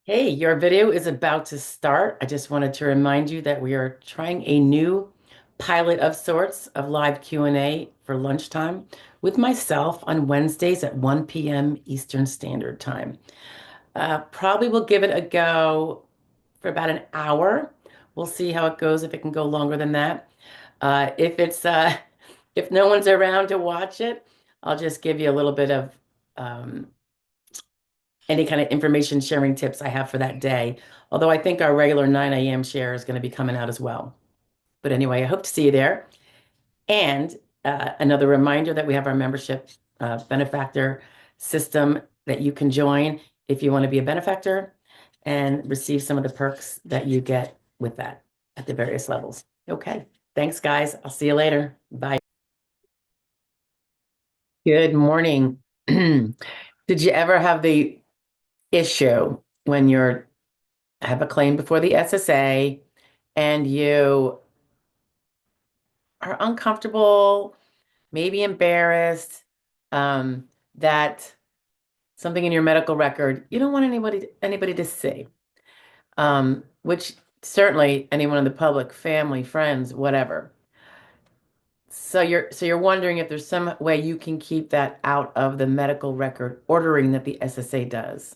Hey, your video is about to start. I just wanted to remind you that we are trying a new pilot of sorts of live Q&A for lunchtime with myself on Wednesdays at 1 p.m. Eastern Standard Time. Probably will give it a go for about an hour. We'll see how it goes, if it can go longer than that. If no one's around to watch it, I'll just give you a little bit of um, any kind of information sharing tips I have for that day. Although I think our regular 9 a.m. share is going to be coming out as well. But anyway, I hope to see you there. And another reminder that we have our membership benefactor system that you can join if you want to be a benefactor and receive some of the perks that you get with that at the various levels. Okay. Thanks, guys. I'll see you later. Bye. Good morning. Did you ever have the issue when you're have a claim before the SSA and you are uncomfortable, maybe embarrassed, that something in your medical record you don't want anybody to see, which certainly anyone in the public, family, friends, whatever. So you're wondering if there's some way you can keep that out of the medical record ordering that the SSA does.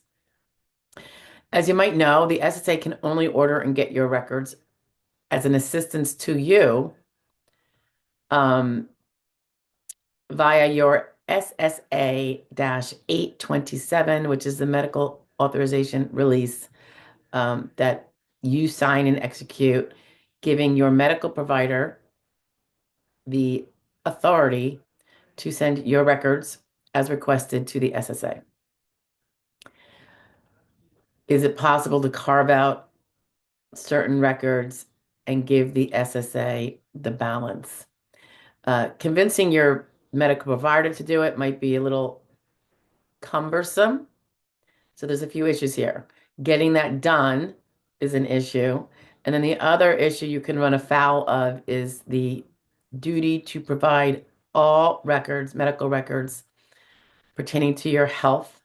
As you might know, the SSA can only order and get your records as an assistance to you um, via your SSA-827, which is the medical authorization release that you sign and execute, giving your medical provider the authority to send your records as requested to the SSA. Is it possible to carve out certain records and give the SSA the balance? Convincing your medical provider to do it might be a little cumbersome. So there's a few issues here. Getting that done is an issue. And then the other issue you can run afoul of is the duty to provide all records, medical records pertaining to your health.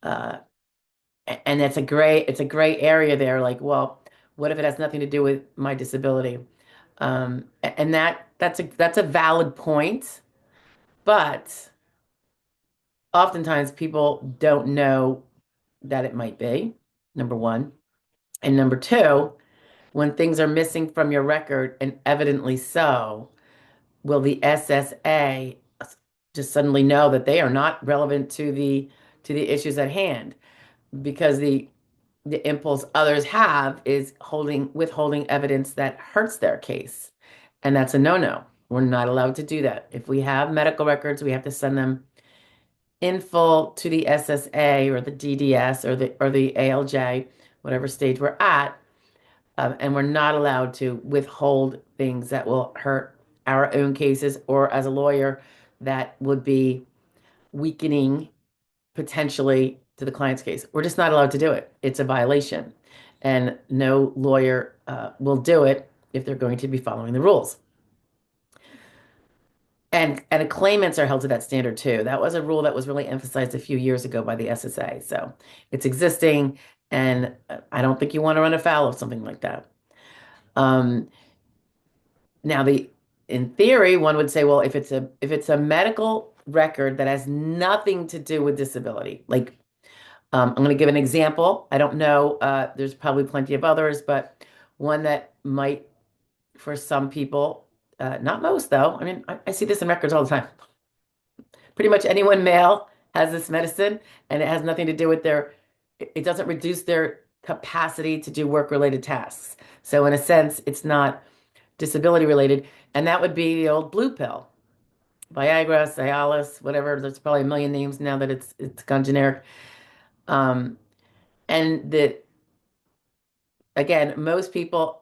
Uh, and it's a gray area there. Like, well, what if it has nothing to do with my disability? And that's a valid point, but oftentimes people don't know that it might be, number one. And number two, when things are missing from your record, and evidently so, will the SSA just suddenly know that they are not relevant to the issues at hand? Because the impulse others have is withholding evidence that hurts their case. And that's a no-no. We're not allowed to do that. If we have medical records, we have to send them in full to the SSA or the DDS or the ALJ, whatever stage we're at, and we're not allowed to withhold things that will hurt our own cases, or as a lawyer, that would be weakening potentially to the client's case. We're just not allowed to do it. It's a violation. And no lawyer will do it if they're going to be following the rules. And claimants are held to that standard too. That was a rule that was really emphasized a few years ago by the SSA. So it's existing, and I don't think you want to run afoul of something like that. Um, Now, in theory, one would say, well, if it's a medical record that has nothing to do with disability, like I'm going to give an example. I don't know. There's probably plenty of others, but one that might, for some people, not most though. I mean, I see this in records all the time. Pretty much anyone male has this medicine, and it has nothing to do with it doesn't reduce their capacity to do work-related tasks. So in a sense, it's not disability related, and that would be the old blue pill, Viagra, Cialis, whatever. There's probably a million names now that it's gone generic. Um, and that again, most people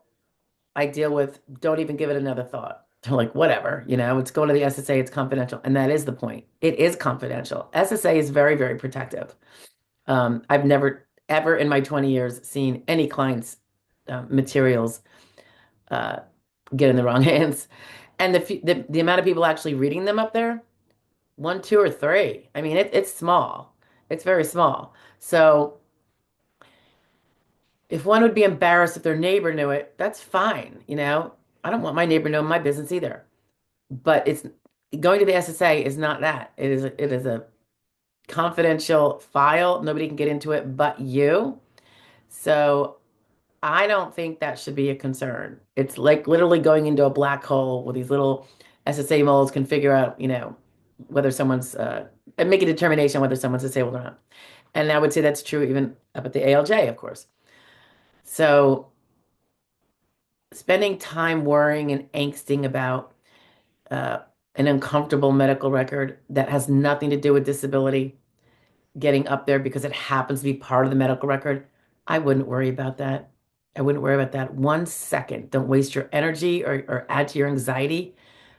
I deal with don't even give it another thought. They're like, whatever, it's going to the SSA, it's confidential. And that is the point. It is confidential. SSA is very, very protective. I've never, ever in my 20 years seen any client's materials uh, get in the wrong hands. And the amount of people actually reading them up there, one, two, or three. I mean, it's small. It's very small. So If one would be embarrassed if their neighbor knew it, that's fine, you know. I don't want my neighbor knowing my business either. But it's going to the SSA is not that. It is a confidential file. Nobody can get into it but you. So I don't think that should be a concern. It's like literally going into a black hole where these little SSA moles can figure out, whether someone's and make a determination whether someone's disabled or not. And I would say that's true even up at the ALJ, of course. So spending time worrying and angsting about uh, an uncomfortable medical record that has nothing to do with disability getting up there because it happens to be part of the medical record, I wouldn't worry about that. I wouldn't worry about that 1 second. Don't waste your energy or add to your anxiety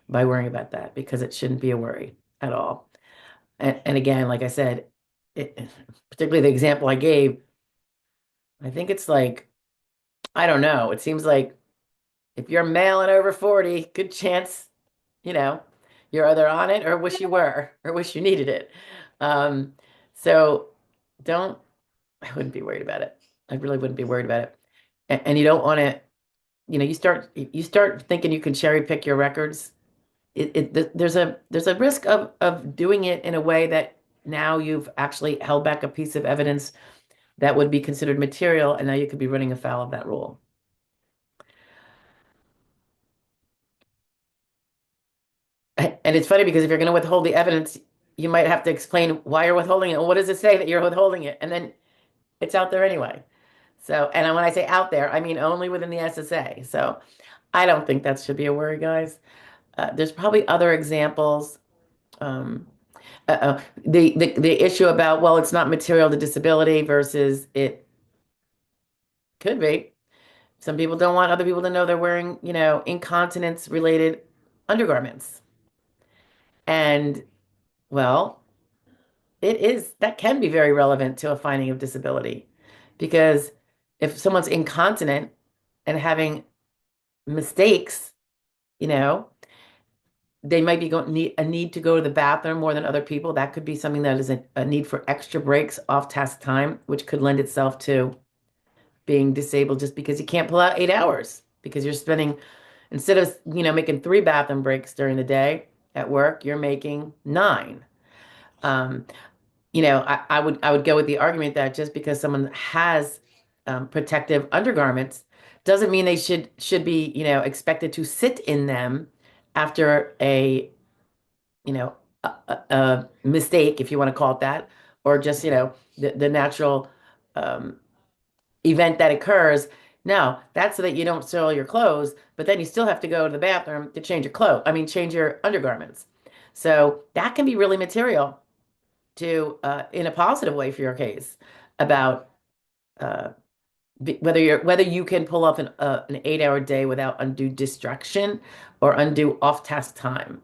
by worrying about that because it shouldn't be a worry at all. And again, like I said, it, particularly the example I gave, I think it's like, I don't know. It seems like if you're male and over 40, good chance, you know, you're either on it or wish you were or wish you needed it. Um, so don't, I wouldn't be worried about it. I really wouldn't be worried about it. And you don't want to, you start thinking you can cherry pick your records. There's a risk of doing it in a way that now you've actually held back a piece of evidence that would be considered material, and now you could be running afoul of that rule. And it's funny because if you're going to withhold the evidence, you might have to explain why you're withholding it. Well, what does it say that you're withholding it? And then it's out there anyway. So, and when I say out there, I mean only within the SSA. So I don't think that should be a worry, guys. There's probably other examples. Um, the issue about, well, it's not material to disability versus it could be. Some people don't want other people to know they're wearing, incontinence related undergarments. And well, it is that can be very relevant to a finding of disability because if someone's incontinent and having mistakes, you know, they might be going need a need to go to the bathroom more than other people. That could be something that is a need for extra breaks off task time, which could lend itself to being disabled just because you can't pull out 8 hours because you're spending instead of making 3 bathroom breaks during the day at work, you're making 9. Um, I would go with the argument that just because someone has protective undergarments doesn't mean they should be, expected to sit in them after you know, a mistake, if you want to call it that, or just, the natural um, event that occurs. No, that's so that you don't soil your clothes, but then you still have to go to the bathroom to change your clothes. I mean, change your undergarments. So that can be really material to in a positive way for your case about uh, whether you can pull off an 8 hour day without undue distraction or undue off task time.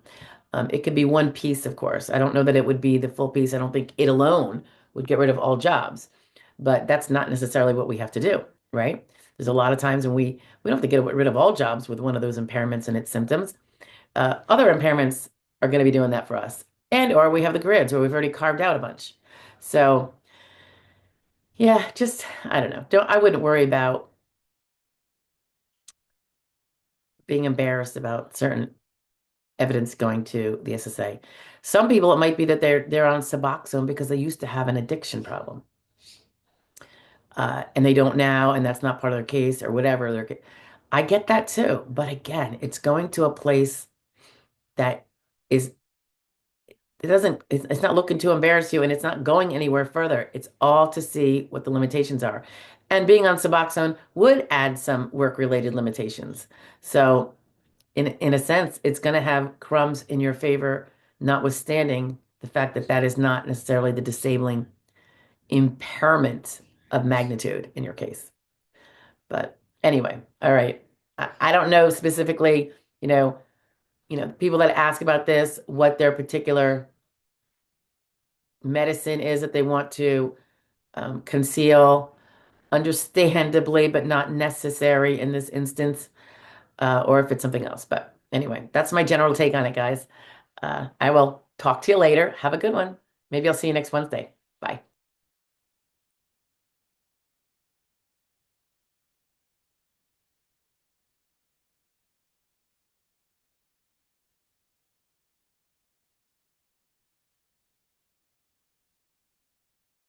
It could be one piece, of course. I don't know that it would be the full piece. I don't think it alone would get rid of all jobs, but that's not necessarily what we have to do, right? There's a lot of times when we don't have to get rid of all jobs with one of those impairments and its symptoms. Other impairments are going to be doing that for us. And or we have the grids where we've already carved out a bunch. So yeah, just I don't know. Don't I wouldn't worry about being embarrassed about certain evidence going to the SSA. Some people it might be that they're on Suboxone because they used to have an addiction problem. And they don't now, and that's not part of their case or whatever. I get that too. But again, it's going to a place that is it doesn't it's not looking to embarrass you and it's not going anywhere further. It's all to see what the limitations are. And being on Suboxone would add some work-related limitations. So in a sense, it's going to have crumbs in your favor, notwithstanding the fact that that is not necessarily the disabling impairment of magnitude in your case. But anyway, all right. I don't know specifically, people that ask about this, what their particular medicine is that they want to conceal, understandably, but not necessary in this instance, or if it's something else. But anyway, that's my general take on it, guys. I will talk to you later. Have a good one. Maybe I'll see you next Wednesday. Bye.